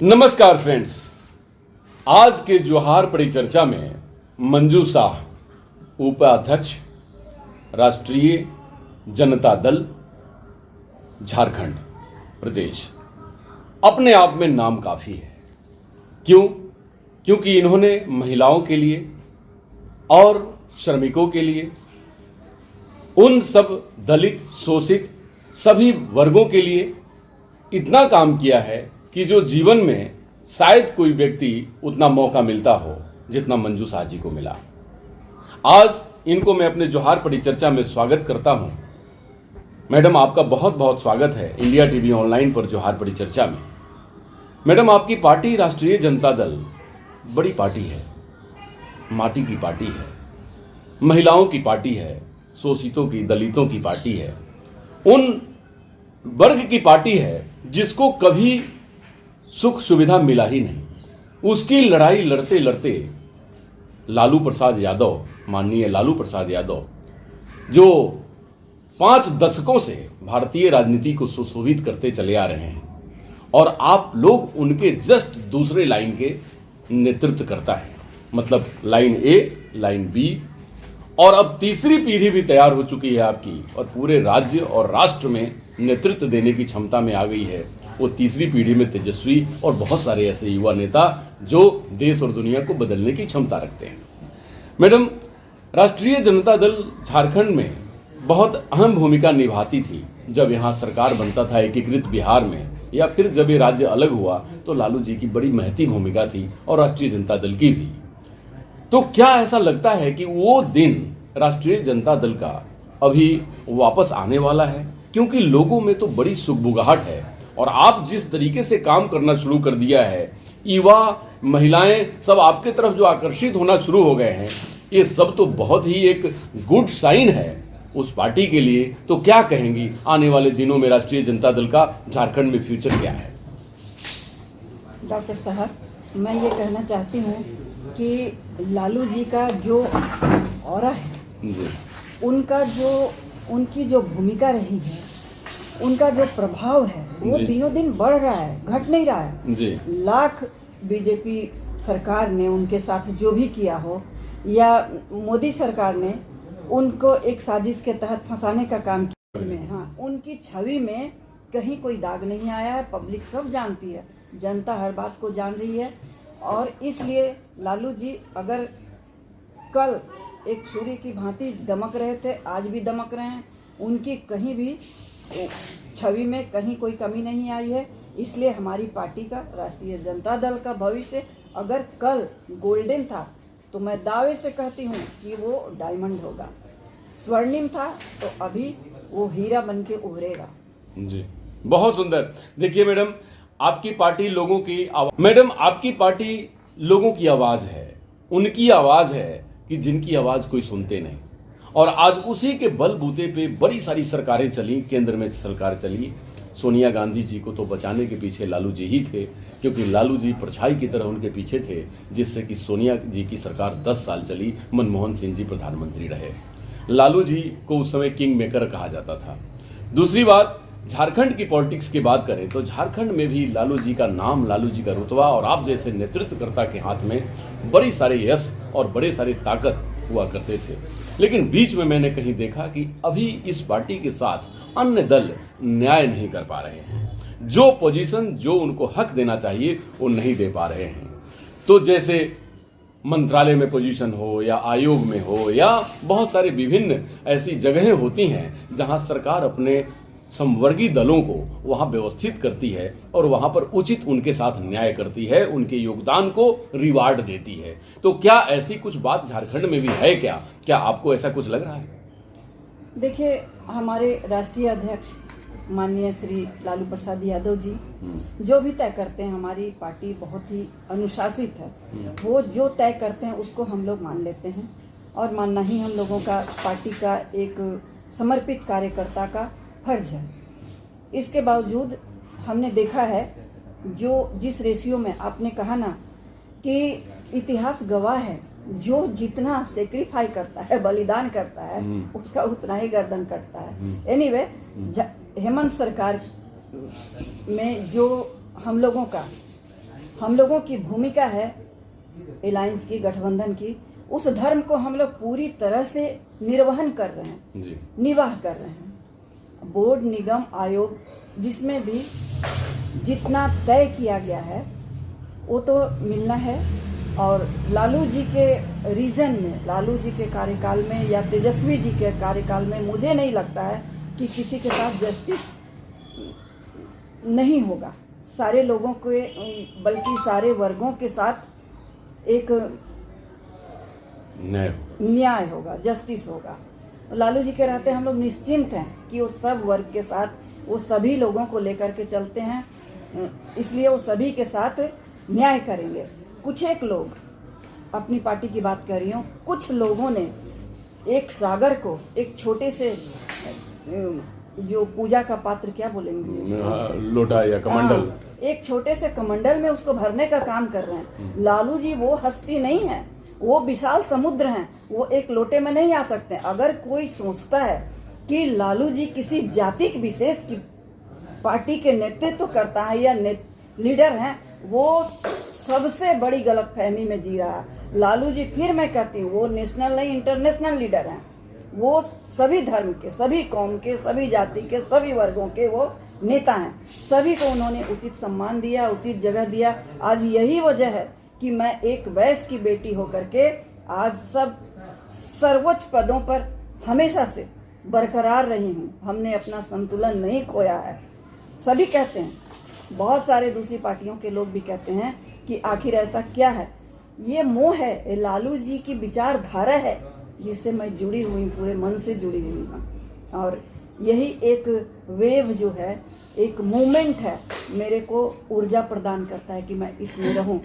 नमस्कार फ्रेंड्स, आज के जोहार परिचर्चा में मंजू शाह, उपाध्यक्ष, राष्ट्रीय जनता दल झारखंड प्रदेश, अपने आप में नाम काफ़ी है। क्योंकि इन्होंने महिलाओं के लिए और श्रमिकों के लिए, उन सब दलित शोषित सभी वर्गों के लिए इतना काम किया है कि जो जीवन में शायद कोई व्यक्ति उतना मौका मिलता हो जितना मंजू शाह जी को मिला। आज इनको मैं अपने जोहार परिचर्चा में स्वागत करता हूं। मैडम, आपका बहुत बहुत स्वागत है इंडिया टीवी ऑनलाइन पर जोहार परिचर्चा में। मैडम, आपकी पार्टी राष्ट्रीय जनता दल बड़ी पार्टी है, माटी की पार्टी है, महिलाओं की पार्टी है, शोषितों की, दलितों की पार्टी है, उन वर्ग की पार्टी है जिसको कभी सुख सुविधा मिला ही नहीं। उसकी लड़ाई लड़ते लड़ते लालू प्रसाद यादव, माननीय लालू प्रसाद यादव, जो 5 दशकों से भारतीय राजनीति को सुशोभित करते चले आ रहे हैं और आप लोग उनके जस्ट दूसरे लाइन के नेतृत्व करता है, मतलब लाइन ए, लाइन बी, और अब तीसरी पीढ़ी भी तैयार हो चुकी है आपकी और पूरे राज्य और राष्ट्र में नेतृत्व देने की क्षमता में आ गई है। वो तीसरी पीढ़ी में तेजस्वी और बहुत सारे ऐसे युवा नेता जो देश और दुनिया को बदलने की क्षमता रखते हैं। मैडम, राष्ट्रीय जनता दल झारखंड में बहुत अहम भूमिका निभाती थी। जब यहाँ सरकार बनता था एकीकृत बिहार में, या फिर जब ये राज्य अलग हुआ तो लालू जी की बड़ी महती भूमिका थी और राष्ट्रीय जनता दल की भी। तो क्या ऐसा लगता है कि वो दिन राष्ट्रीय जनता दल का अभी वापस आने वाला है? क्योंकि लोगों में तो बड़ी सुगबुगाहट है और आप जिस तरीके से काम करना शुरू कर दिया है, युवा, महिलाएं सब आपके तरफ जो आकर्षित होना शुरू हो गए हैं, ये सब तो बहुत ही एक गुड साइन है उस पार्टी के लिए। तो क्या कहेंगी आने वाले दिनों में राष्ट्रीय जनता दल का झारखंड में फ्यूचर क्या है? डॉक्टर साहब, मैं ये कहना चाहती हूँ कि लालू जी का जो ऑरा है जी, उनकी जो भूमिका रही है, उनका जो प्रभाव है वो दिनों दिन बढ़ रहा है, घट नहीं रहा है जी। लाख बीजेपी सरकार ने उनके साथ जो भी किया हो या मोदी सरकार ने उनको एक साजिश के तहत फंसाने का काम किया इसमें, हाँ, उनकी छवि में कहीं कोई दाग नहीं आया है। पब्लिक सब जानती है, जनता हर बात को जान रही है और इसलिए लालू जी अगर कल एक सूर्य की भांति दमक रहे थे, आज भी दमक रहे हैं। उनकी कहीं भी छवि में कहीं कोई कमी नहीं आई है। इसलिए हमारी पार्टी का, राष्ट्रीय जनता दल का भविष्य अगर कल गोल्डन था तो मैं दावे से कहती हूँ कि वो डायमंड होगा। स्वर्णिम था तो अभी वो हीरा बन के उभरेगा। जी, बहुत सुंदर। देखिए मैडम, आपकी पार्टी लोगों की आवाज, मैडम आपकी पार्टी लोगों की आवाज है, उनकी आवाज है कि जिनकी आवाज कोई सुनते नहीं। और आज उसी के बलबूते पे बड़ी सारी सरकारें चली, केंद्र में सरकार चली। सोनिया गांधी जी को तो बचाने के पीछे लालू जी ही थे, क्योंकि लालू जी परछाई की तरह उनके पीछे थे, जिससे कि सोनिया जी की सरकार 10 साल चली। मनमोहन सिंह जी प्रधानमंत्री रहे। लालू जी को उस समय किंग मेकर कहा जाता था। दूसरी बात, झारखंड की पॉलिटिक्स की बात करें तो झारखंड में भी लालू जी का नाम, लालू जी का रुतबा और आप जैसे नेतृत्वकर्ता के हाथ में बड़ी सारे यश और बड़े सारे ताकत हुआ करते थे। लेकिन बीच में मैंने कहीं देखा कि अभी इस पार्टी के साथ अन्य दल न्याय नहीं कर पा रहे हैं। जो पोजीशन, जो उनको हक देना चाहिए वो नहीं दे पा रहे हैं। तो जैसे मंत्रालय में पोजीशन हो या आयोग में हो या बहुत सारे विभिन्न ऐसी जगहें होती हैं जहां सरकार अपने समवर्गीय दलों को वहां व्यवस्थित करती है और वहां पर उचित उनके साथ न्याय करती है, उनके योगदान को रिवार्ड देती है। तो क्या ऐसी कुछ बात झारखंड में भी है क्या? क्या आपको ऐसा कुछ लग रहा है? देखिए, हमारे राष्ट्रीय अध्यक्ष माननीय श्री लालू प्रसाद यादव जी जो भी तय करते हैं, हमारी पार्टी बहुत ही अनुशासित है। वो जो तय करते हैं उसको हम लोग मान लेते हैं और मानना ही हम लोगों का, पार्टी का एक समर्पित कार्यकर्ता का फर्ज है। इसके बावजूद हमने देखा है जो जिस रेशियो में आपने कहा ना कि इतिहास गवाह है, जो जितना सेक्रीफाई करता है, बलिदान करता है, उसका उतना ही गर्दन कटता है। एनीवे, हेमंत सरकार में जो हम लोगों का हम लोगों की भूमिका है अलायंस की, गठबंधन की, उस धर्म को हम लोग पूरी तरह से निर्वहन कर रहे हैं जी। निर्वाह कर रहे हैं। बोर्ड, निगम, आयोग जिसमें भी जितना तय किया गया है वो तो मिलना है। और लालू जी के रीजन में, लालू जी के कार्यकाल में या तेजस्वी जी के कार्यकाल में मुझे नहीं लगता है कि किसी के साथ जस्टिस नहीं होगा। सारे लोगों के, बल्कि सारे वर्गों के साथ एक न्याय होगा, जस्टिस होगा। लालू जी के रहते हम लोग निश्चिंत हैं कि वो सब वर्ग के साथ, वो सभी लोगों को लेकर के चलते हैं, इसलिए वो सभी के साथ न्याय करेंगे। कुछ एक लोग, अपनी पार्टी की बात कर रही हूँ, कुछ लोगों ने एक सागर को, एक छोटे से जो पूजा का पात्र क्या बोलेंगे, लोटा या कमंडल, एक छोटे से कमंडल में उसको भरने का काम कर रहे हैं। लालू जी वो हस्ती नहीं है, वो विशाल समुद्र हैं, वो एक लोटे में नहीं आ सकते। अगर कोई सोचता है कि लालू जी किसी जाति विशेष की पार्टी के नेतृत्व करता है या लीडर हैं, वो सबसे बड़ी गलतफहमी में जी रहा है। लालू जी, फिर मैं कहती हूँ, वो नेशनल नहीं इंटरनेशनल लीडर हैं। वो सभी धर्म के, सभी कौम के, सभी जाति के, सभी वर्गों के वो नेता हैं। सभी को उन्होंने उचित सम्मान दिया, उचित जगह दिया। आज यही वजह है कि मैं एक वैश्य की बेटी होकर के आज सब सर्वोच्च पदों पर हमेशा से बरकरार रही हूँ। हमने अपना संतुलन नहीं खोया है। सभी कहते हैं, बहुत सारे दूसरी पार्टियों के लोग भी कहते हैं कि आखिर ऐसा क्या है। ये मोह है, ये लालू जी की विचारधारा है जिससे मैं जुड़ी हुई, पूरे मन से जुड़ी हुई हूँ। और यही एक वेव जो है, एक मूवमेंट है, मेरे को ऊर्जा प्रदान करता है कि मैं इसमें रहूं।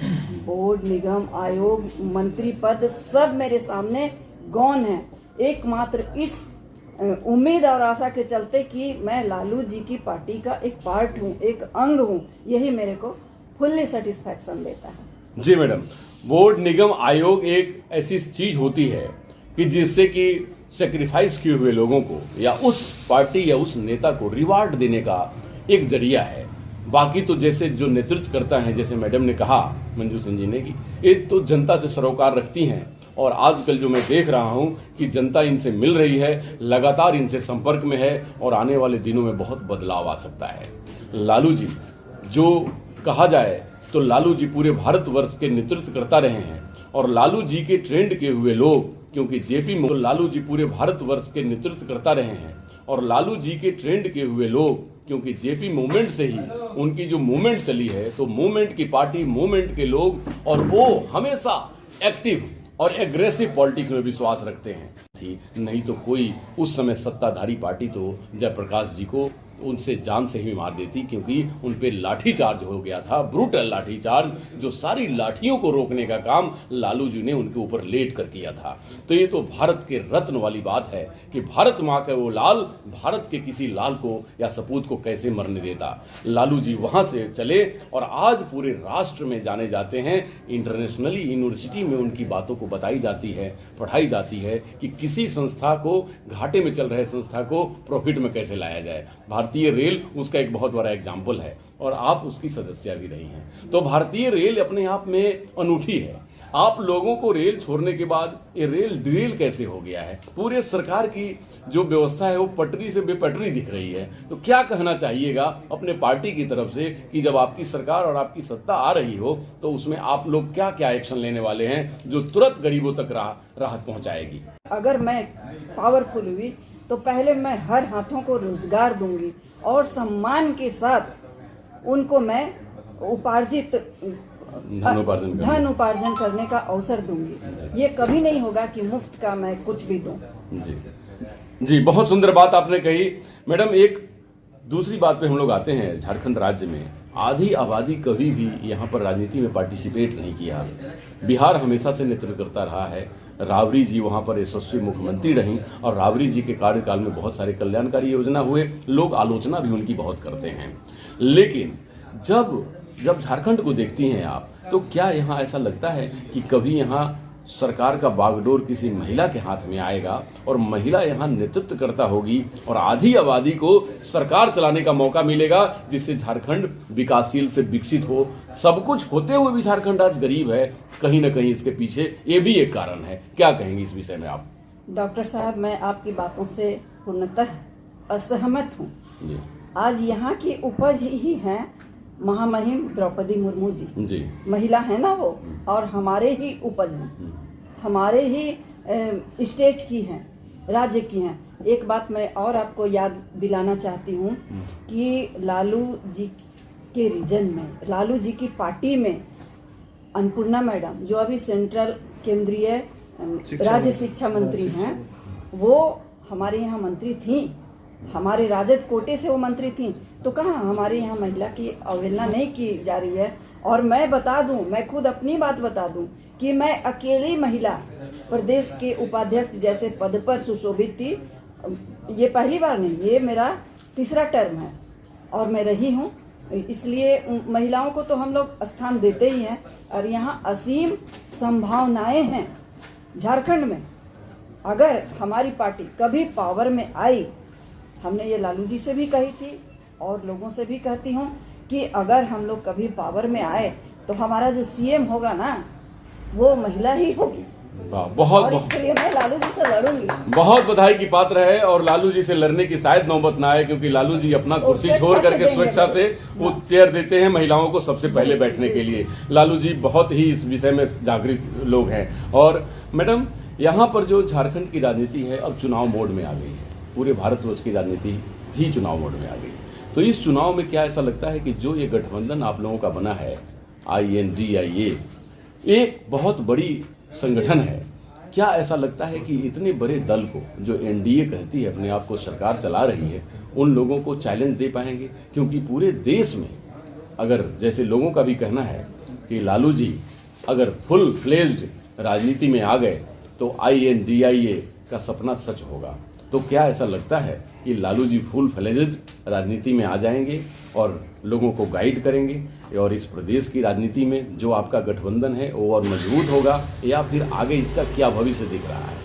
बोर्ड, निगम, आयोग, मंत्री पद सब मेरे सामने गौण है, एकमात्र इस उम्मीद और आशा के चलते कि मैं लालू जी की पार्टी का एक पार्ट हूँ, एक अंग हूँ। यही मेरे को फुल्ली सेटिस्फैक्शन देता है। जी मैडम, बोर्ड, निगम, आयोग एक ऐसी चीज होती है कि जिससे कि सेक्रीफाइस किए हुए लोगों को या उस पार्टी या उस नेता को रिवार्ड देने का एक जरिया है। बाकी तो जैसे जो नेतृत्व करता है, जैसे मैडम ने कहा, मंजू सिंह जी ने, कि ये तो जनता से सरोकार रखती हैं। और आजकल जो मैं देख रहा हूं कि जनता इनसे मिल रही है, लगातार इनसे संपर्क में है और आने वाले दिनों में बहुत बदलाव आ सकता है। लालू जी, जो कहा जाए तो लालू जी पूरे भारतवर्ष के नेतृत्व करता रहे हैं और लालू जी के ट्रेंड किए हुए लोग, क्योंकि तो लालू जी पूरे भारतवर्ष के नेतृत्व करता रहे हैं और लालू जी के ट्रेंड किए हुए लोग, क्योंकि जेपी मूवमेंट से ही उनकी जो मूवमेंट चली है, तो मूवमेंट की पार्टी, मूवमेंट के लोग, और वो हमेशा एक्टिव और एग्रेसिव पॉलिटिक्स में विश्वास रखते हैं। नहीं तो कोई उस समय सत्ताधारी पार्टी तो जयप्रकाश जी को उनसे जान से ही मार देती, क्योंकि उन पे लाठीचार्ज हो गया था, ब्रूटल लाठीचार्ज, जो सारी लाठियों को रोकने का काम लालू जी ने उनके ऊपर लेट कर किया था। तो ये तो भारत के रत्न वाली बात है कि भारत माँ का वो लाल भारत के किसी लाल को या सपूत को कैसे मरने देता। लालू जी वहाँ से चले और आज पूरे राष्ट्र में जाने जाते हैं। इंटरनेशनली यूनिवर्सिटी में उनकी बातों को बताई जाती है, पढ़ाई जाती है कि किसी संस्था को, घाटे में चल रहे संस्था को प्रॉफिट में कैसे लाया जाए। भारतीय रेल उसका एक बहुत बड़ा एग्जाम्पल है और आप उसकी सदस्य भी रही हैं। तो भारतीय रेल अपने आप में अनूठी है। आप लोगों को रेल छोड़ने के बाद ये रेल ड्रिल कैसे हो गया है, पूरे सरकार की जो व्यवस्था है वो पटरी से बेपटरी दिख रही है। तो क्या कहना चाहिएगा अपने पार्टी की तरफ से कि जब आपकी सरकार और आपकी सत्ता आ रही हो तो उसमें आप लोग क्या क्या एक्शन लेने वाले हैं जो तुरंत गरीबों तक राहत पहुंचाएगी? अगर मैं पावरफुल हुई तो पहले मैं हर हाथों को रोजगार दूंगी और सम्मान के साथ उनको मैं धन उपार्जन करने का अवसर दूंगी। ये कभी नहीं होगा कि मुफ्त का मैं कुछ भी दूं। जी, बहुत सुंदर बात आपने कही मैडम। एक दूसरी बात पे हम लोग आते हैं। झारखंड राज्य में आधी आबादी कभी भी यहाँ पर राजनीति में पार्टिसिपेट नहीं किया। बिहार हमेशा से नेतृत्व करता रहा है। राबड़ी जी वहाँ पर यशस्वी मुख्यमंत्री रहीं और राबड़ी जी के कार्यकाल में बहुत सारे कल्याणकारी योजना हुए। लोग आलोचना भी उनकी बहुत करते हैं, लेकिन जब झारखंड को देखती हैं आप तो क्या यहाँ ऐसा लगता है कि कभी यहाँ सरकार का बागडोर किसी महिला के हाथ में आएगा और महिला यहाँ नेतृत्व करता होगी और आधी आबादी को सरकार चलाने का मौका मिलेगा, जिससे झारखंड विकासशील से विकसित हो। सब कुछ होते हुए भी झारखंड आज गरीब है, कहीं ना कहीं इसके पीछे ये भी एक कारण है। क्या कहेंगे इस विषय में आप? डॉक्टर साहब, मैं आपकी बातों से पूर्णतः असहमत हूँ। जी आज यहाँ की उपज ही है महामहिम द्रौपदी मुर्मू जी। महिला है ना वो, और हमारे ही उपज हैं, हमारे ही स्टेट की हैं, राज्य की हैं। एक बात मैं और आपको याद दिलाना चाहती हूँ कि लालू जी के रीजन में, लालू जी की पार्टी में अन्नपूर्णा मैडम, जो अभी सेंट्रल केंद्रीय राज्य शिक्षा मंत्री हैं, वो हमारे यहाँ मंत्री थी, हमारे राजद कोटे से वो मंत्री थी। तो कहाँ हमारे यहाँ महिला की अवहेलना नहीं की जा रही है? और मैं बता दूं, मैं खुद अपनी बात बता दूं कि मैं अकेली महिला प्रदेश के उपाध्यक्ष जैसे पद पर सुशोभित थी। ये पहली बार नहीं, ये मेरा तीसरा टर्म है और मैं रही हूँ। इसलिए महिलाओं को तो हम लोग स्थान देते ही हैं, और यहाँ असीम संभावनाएं हैं झारखंड में। अगर हमारी पार्टी कभी पावर में आई, हमने ये लालू जी से भी कही थी और लोगों से भी कहती हूँ कि अगर हम लोग कभी पावर में आए तो हमारा जो सीएम होगा ना, वो महिला ही होगी। बहुत इसके लिए मैं लालू जी से लड़ूंगी। बहुत बधाई की पात्र है, और लालू जी से लड़ने की शायद नौबत ना आए, क्योंकि लालू जी अपना कुर्सी छोड़ करके स्वेच्छा से वो चेयर देते हैं महिलाओं को सबसे पहले बैठने के लिए। लालू जी बहुत ही इस विषय में जागृत लोग हैं। और मैडम, यहाँ पर जो झारखंड की राजनीति है अब चुनाव मोड में आ गई है, पूरे भारतवर्ष की राजनीति ही चुनाव मोड में आ गई। तो इस चुनाव में क्या ऐसा लगता है कि जो ये गठबंधन आप लोगों का बना है INDIA, एक बहुत बड़ी संगठन है, क्या ऐसा लगता है कि इतने बड़े दल को जो NDA कहती है, अपने आप को सरकार चला रही है, उन लोगों को चैलेंज दे पाएंगे? क्योंकि पूरे देश में अगर जैसे लोगों का भी कहना है कि लालू जी अगर फुल फ्लेज्ड राजनीति में आ गए तो INDIA का सपना सच होगा। तो क्या ऐसा लगता है कि लालू जी फुल फ्लेज्ड राजनीति में आ जाएंगे और लोगों को गाइड करेंगे, और इस प्रदेश की राजनीति में जो आपका गठबंधन है वो और मजबूत होगा, या फिर आगे इसका क्या भविष्य दिख रहा है?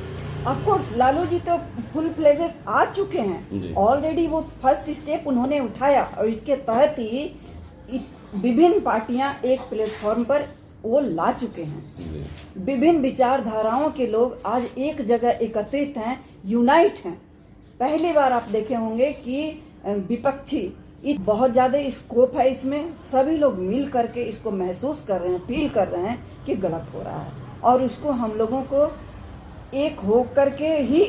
ऑफ कोर्स लालू जी तो फुल फ्लेजेड आ चुके हैं ऑलरेडी। वो फर्स्ट स्टेप उन्होंने उठाया और इसके तहत ही विभिन्न पार्टियां एक प्लेटफॉर्म पर वो ला चुके हैं। विभिन्न विचारधाराओं के लोग आज एक जगह एकत्रित हैं, यूनाइट हैं। पहली बार आप देखे होंगे कि विपक्षी बहुत ज़्यादा स्कोप है इसमें, सभी लोग मिल करके इसको महसूस कर रहे हैं, फील कर रहे हैं कि गलत हो रहा है, और उसको हम लोगों को एक हो करके ही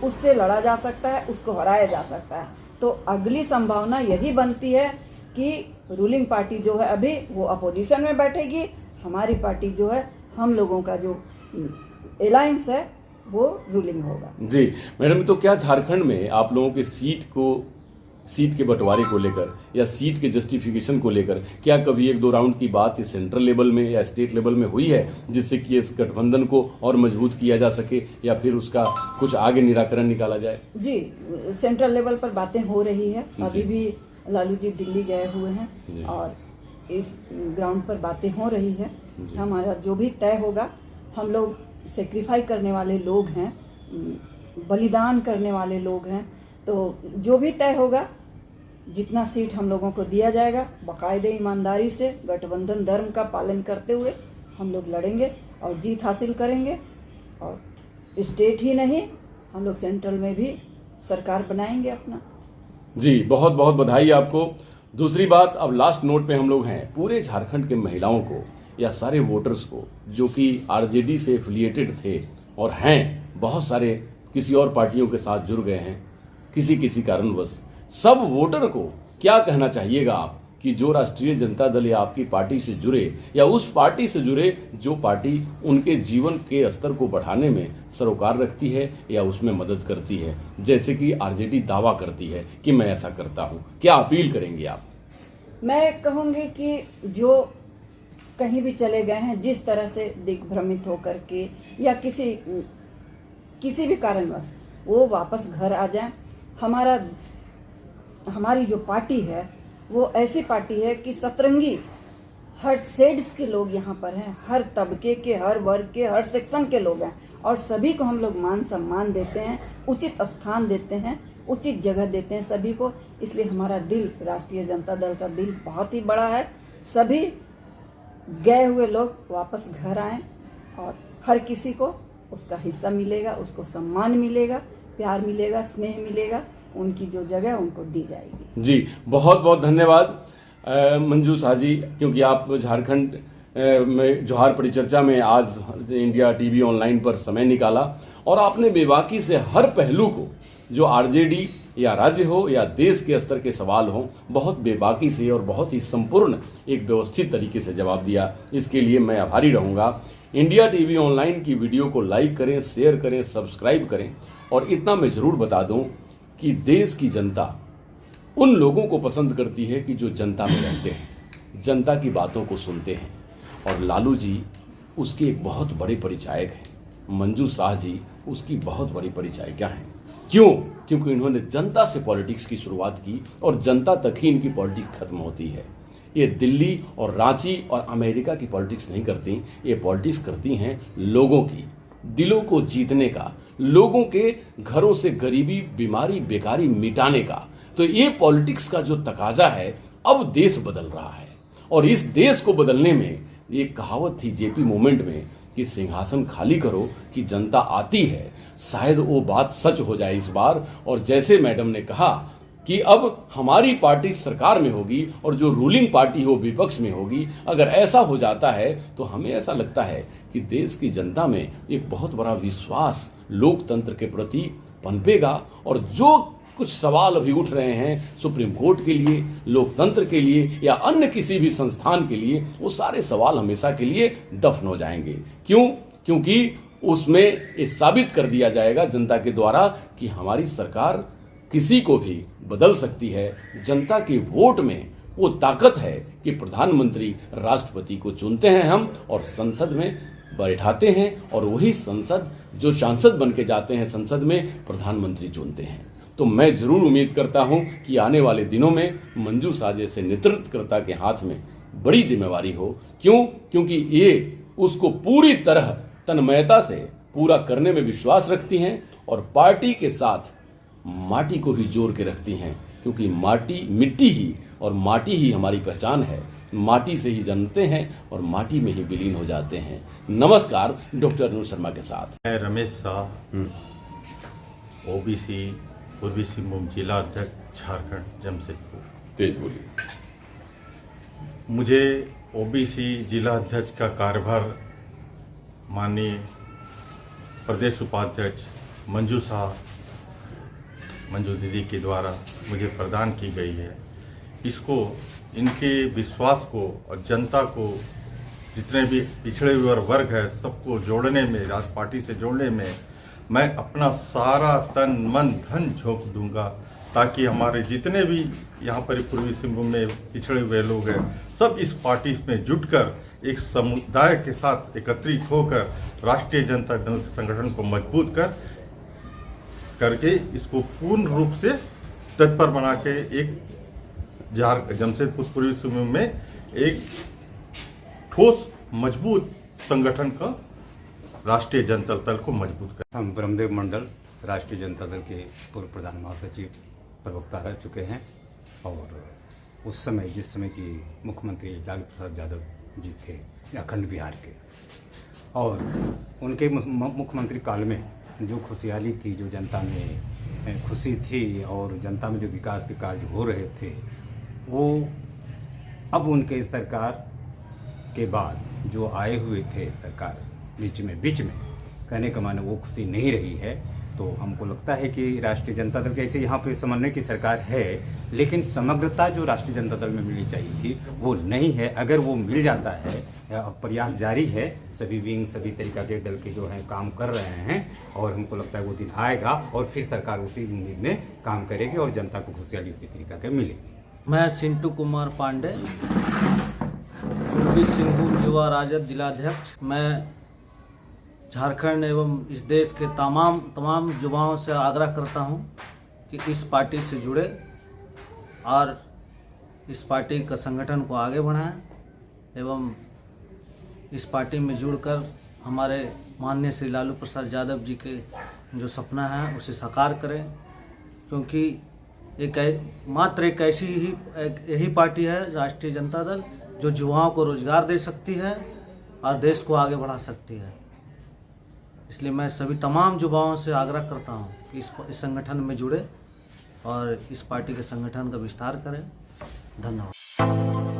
उससे लड़ा जा सकता है, उसको हराया जा सकता है। तो अगली संभावना यही बनती है कि रूलिंग पार्टी जो है अभी वो अपोजिशन में बैठेगी, हमारी पार्टी जो है, हम लोगों का जो अलायंस है वो रूलिंग होगा। जी मैडम, तो क्या झारखंड में आप लोगों की सीट के बंटवारे को लेकर या सीट के जस्टिफिकेशन को लेकर क्या कभी 1-2 राउंड की बात इस सेंट्रल लेवल में या स्टेट लेवल में हुई है, जिससे कि इस गठबंधन को और मजबूत किया जा सके, या फिर उसका कुछ आगे निराकरण निकाला जाए? जी, सेंट्रल लेवल पर बातें हो रही है। अभी भी लालू जी दिल्ली गए हुए हैं और इस ग्राउंड पर बातें हो रही है। हमारा जो भी तय होगा, हम लोग सेक्रीफाई करने वाले लोग हैं, बलिदान करने वाले लोग हैं, तो जो भी तय होगा, जितना सीट हम लोगों को दिया जाएगा, बाकायदे ईमानदारी से गठबंधन धर्म का पालन करते हुए हम लोग लड़ेंगे और जीत हासिल करेंगे। और स्टेट ही नहीं, हम लोग सेंट्रल में भी सरकार बनाएंगे अपना। जी, बहुत बहुत बधाई आपको। दूसरी बात, अब लास्ट नोट पे हम लोग हैं, पूरे झारखंड के महिलाओं को या सारे वोटर्स को जो कि RJD से एफिलिएटेड थे और हैं, बहुत सारे किसी और पार्टियों के साथ जुड़ गए हैं किसी कारणवश, सब वोटर को क्या कहना चाहिएगा आप कि जो राष्ट्रीय जनता दल या आपकी पार्टी से जुड़े, या उस पार्टी से जुड़े जो पार्टी उनके जीवन के स्तर को बढ़ाने में सरोकार रखती है या उसमें मदद करती है, जैसे कि RJD दावा करती है कि मैं ऐसा करता हूं? क्या अपील करेंगे आप? मैं कहूँगी कि जो कहीं भी चले गए हैं, जिस तरह से दिग्भ्रमित होकर के या किसी भी कारणवश, वो वापस घर आ जाएं। हमारी जो पार्टी है वो ऐसी पार्टी है कि सतरंगी हर शेड्स के लोग यहाँ पर हैं, हर तबके के, हर वर्ग के, हर सेक्शन के लोग हैं और सभी को हम लोग मान सम्मान देते हैं, उचित स्थान देते हैं, उचित जगह देते हैं सभी को। इसलिए हमारा दिल, राष्ट्रीय जनता दल का दिल बहुत ही बड़ा है। सभी गए हुए लोग वापस घर आएं और हर किसी को उसका हिस्सा मिलेगा, उसको सम्मान मिलेगा, प्यार मिलेगा, स्नेह मिलेगा, उनकी जो जगह उनको दी जाएगी। जी, बहुत बहुत धन्यवाद मंजू शाह जी, क्योंकि आप झारखंड में जोहार परिचर्चा में आज इंडिया टीवी ऑनलाइन पर समय निकाला और आपने बेबाकी से हर पहलू को, जो आरजेडी या राज्य हो या देश के स्तर के सवाल हो, बहुत बेबाकी से और बहुत ही संपूर्ण एक व्यवस्थित तरीके से जवाब दिया। इसके लिए मैं आभारी रहूँगा। इंडिया टीवी ऑनलाइन की वीडियो को लाइक करें, शेयर करें, सब्सक्राइब करें और इतना मैं ज़रूर बता दूं कि देश की जनता उन लोगों को पसंद करती है कि जो जनता में रहते हैं, जनता की बातों को सुनते हैं और लालू जी उसके एक बहुत बड़े परिचायक हैं। मंजू शाह जी उसकी बहुत बड़ी परिचायिका हैं। क्यों? क्योंकि इन्होंने जनता से पॉलिटिक्स की शुरुआत की और जनता तक ही इनकी पॉलिटिक्स खत्म होती है। ये दिल्ली और रांची और अमेरिका की पॉलिटिक्स नहीं करती, ये पॉलिटिक्स करती हैं लोगों की, दिलों को जीतने का, लोगों के घरों से गरीबी, बीमारी, बेकारी मिटाने का। तो ये पॉलिटिक्स का जो तकाजा है, अब देश बदल रहा है और इस देश को बदलने में एक कहावत थी जेपी मूवमेंट में कि सिंहासन खाली करो कि जनता आती है। शायद वो बात सच हो जाए इस बार। और जैसे मैडम ने कहा कि अब हमारी पार्टी सरकार में होगी और जो रूलिंग पार्टी हो विपक्ष में होगी, अगर ऐसा हो जाता है तो हमें ऐसा लगता है कि देश की जनता में एक बहुत बड़ा विश्वास लोकतंत्र के प्रति पनपेगा और जो कुछ सवाल अभी उठ रहे हैं सुप्रीम कोर्ट के लिए, लोकतंत्र के लिए या अन्य किसी भी संस्थान के लिए, वो सारे सवाल हमेशा के लिए दफन हो जाएंगे। क्यों? क्योंकि उसमें ये साबित कर दिया जाएगा जनता के द्वारा कि हमारी सरकार किसी को भी बदल सकती है। जनता के वोट में वो ताकत है कि प्रधानमंत्री, राष्ट्रपति को चुनते हैं हम और संसद में बैठाते हैं और वही संसद, जो सांसद बन के जाते हैं संसद में, प्रधानमंत्री चुनते हैं। तो मैं जरूर उम्मीद करता हूं कि आने वाले दिनों में मंजू शाह जैसे नेतृत्वकर्ता के हाथ में बड़ी जिम्मेवारी हो। क्यों? क्योंकि ये उसको पूरी तरह तन्मयता से पूरा करने में विश्वास रखती हैं और पार्टी के साथ माटी को ही जोड़ के रखती हैं, क्योंकि मिट्टी ही और माटी ही हमारी पहचान है। माटी से ही जन्मते हैं और माटी में ही विलीन हो जाते हैं। नमस्कार, डॉक्टर अरुण शर्मा के साथ मैं रमेश शाह, ओबीसी पूर्वी सिंहभूम जिला अध्यक्ष झारखंड जमशेदपुर। तेज बोलिए। मुझे ओबीसी जिला अध्यक्ष का कार्यभार माननीय प्रदेश उपाध्यक्ष मंजू दीदी के द्वारा मुझे प्रदान की गई है। इसको, इनके विश्वास को और जनता को, जितने भी पिछड़े हुए वर्ग है सबको जोड़ने में, राज पार्टी से जोड़ने में मैं अपना सारा तन मन धन झोंक दूंगा, ताकि हमारे जितने भी यहाँ पर पूर्वी सिंहभूम में पिछड़े हुए लोग हैं सब इस पार्टी में जुटकर एक समुदाय के साथ एकत्रित होकर राष्ट्रीय जनता दल संगठन को मजबूत करके इसको पूर्ण रूप से तत्पर बना के एक जमशेदपुर पूर्वी सिंहभूम में एक ठोस मजबूत संगठन का राष्ट्रीय जनता दल को मजबूत कर। हम ब्रह्मदेव मंडल राष्ट्रीय जनता दल के पूर्व प्रधान महासचिव प्रवक्ता रह चुके हैं और उस समय जिस समय की मुख्यमंत्री लालू प्रसाद यादव जी थे अखंड बिहार के, और उनके मुख्यमंत्री काल में जो खुशहाली थी, जो जनता में खुशी थी और जनता में जो विकास के कार्य हो रहे थे, वो अब उनके सरकार के बाद जो आए हुए थे सरकार बीच में कहने का माने वो खुशी नहीं रही है। तो हमको लगता है कि राष्ट्रीय जनता दल कैसे यहाँ पे समन्वय की सरकार है, लेकिन समग्रता जो राष्ट्रीय जनता दल में मिलनी चाहिए थी वो नहीं है। अगर वो मिल जाता है, प्रयास जारी है, सभी विंग सभी तरीका के दल के जो हैं काम कर रहे हैं और हमको लगता है वो दिन आएगा और फिर सरकार उसी उम्मीद में काम करेगी और जनता को खुशहाली उसी तरीका के मिलेगी। मैं सिंटू कुमार पांडे, पूर्वी सिंहभूम युवा राजद जिलाध्यक्ष। मैं झारखंड एवं इस देश के तमाम युवाओं से आग्रह करता हूं कि इस पार्टी से जुड़े और इस पार्टी का संगठन को आगे बढ़ाएं एवं इस पार्टी में जुड़कर हमारे माननीय श्री लालू प्रसाद यादव जी के जो सपना है उसे साकार करें, क्योंकि मात्र एक ऐसी ही यही पार्टी है राष्ट्रीय जनता दल जो युवाओं को रोजगार दे सकती है और देश को आगे बढ़ा सकती है। इसलिए मैं सभी तमाम युवाओं से आग्रह करता हूं कि इस संगठन में जुड़े और इस पार्टी के संगठन का विस्तार करें। धन्यवाद।